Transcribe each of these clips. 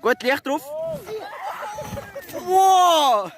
Gut, Licht drauf. Wow!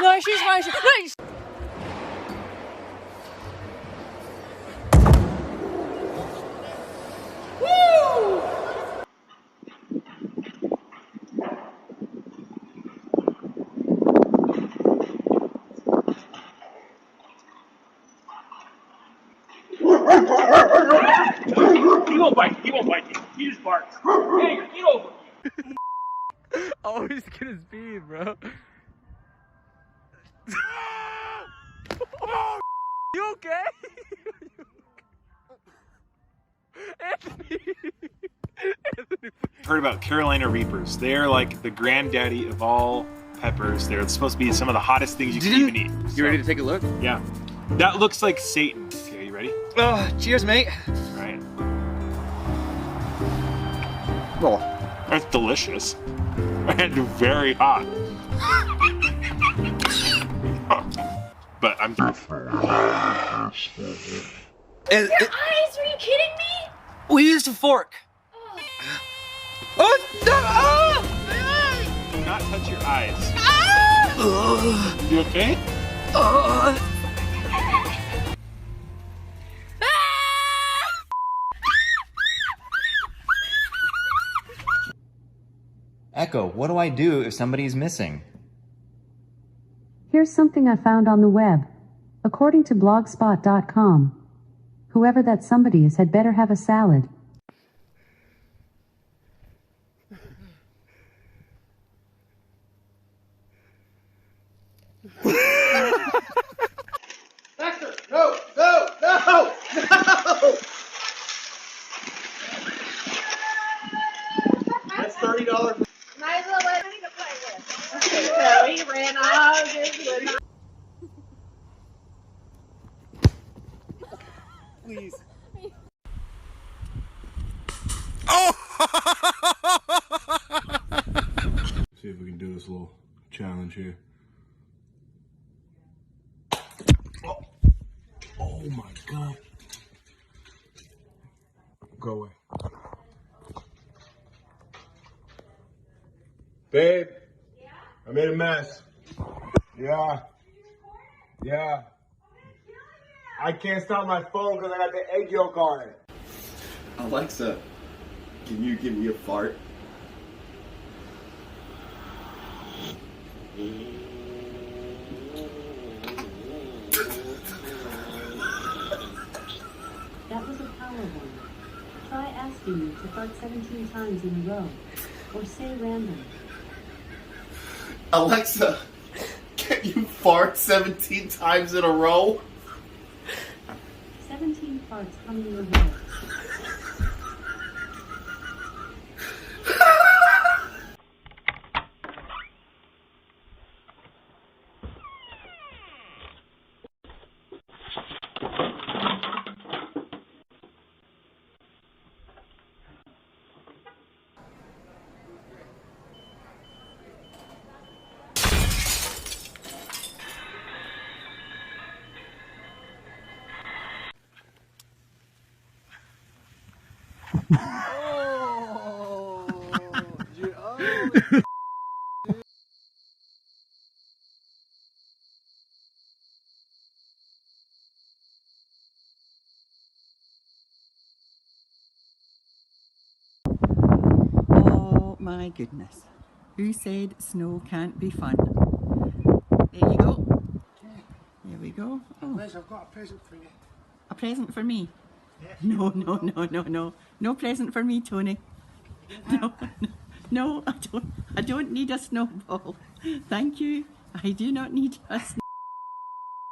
No, she's fine. No, He won't bite you. He won't bite you. He just barks. Hey, get over. Always get his speed, bro. You okay? Anthony. Heard about Carolina Reapers. They're like the granddaddy of all peppers. They're supposed to be some of the hottest things you can even eat. You ready to take a look? Yeah. That looks like Satan. Okay, you ready? Oh, cheers, mate. All right. Oh. That's delicious. And very hot. But I'm. Your eyes? Are you kidding me? We used a fork. Oh, no! Do not touch your eyes. Oh. You okay? Echo, what do I do if somebody's missing? Here's something I found on the web. According to blogspot.com, whoever that somebody is had better have a salad. Dexter, no, no, no, no! That's $30. Might as well let me to play with. Okay, so he ran all this with. Please. See if we can do this little challenge here. Oh my God. Go away. Babe. Yeah? I made a mess. Yeah. Yeah. I can't stop my phone because I got the egg yolk on it. Alexa, can you give me a fart? That was a power one. Try asking me to fart 17 times in a row. Or say random. Alexa, can you fart 17 times in a row? 17 farts coming in a row. Oh my goodness. Who said snow can't be fun? There you go. There we go. Oh. Liz, I've got a present for you. A present for me? No, no, no, no, no. No present for me, Tony. No, no, I don't need a snowball. Thank you. I do not need a snowball.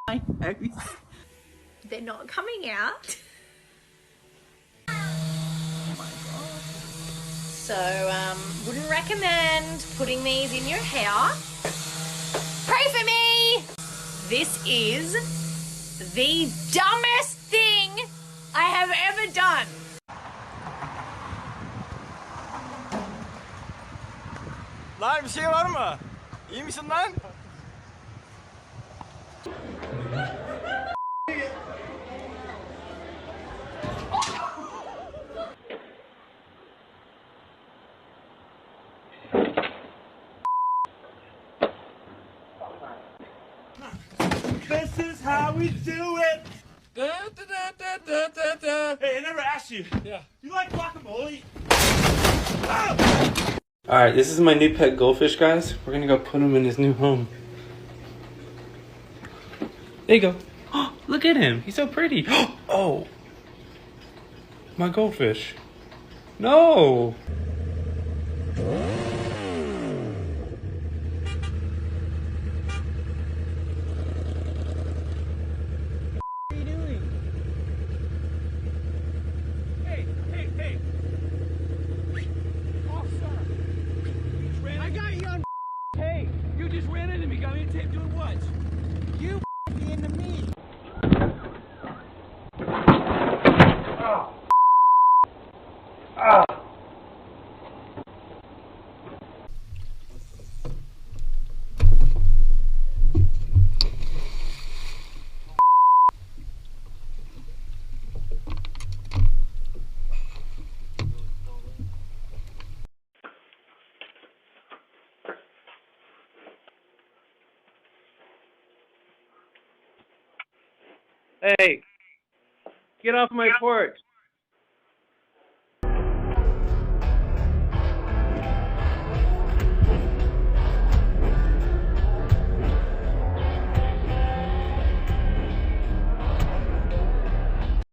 my house. They're not coming out. So, wouldn't recommend putting these in your hair. Pray for me! This is the dumbest thing I have ever done. Lan bir şey var mı? İyi misin lan? This is how we do it. Hey, I never asked you. Yeah. You like guacamole? Alright, this is my new pet goldfish, guys. We're gonna go put him in his new home. There you go. Oh, look at him. He's so pretty. Oh, my goldfish. No. I got you on. Hey, you just ran into me. Got me on tape doing what? You into me. Hey, get off my porch.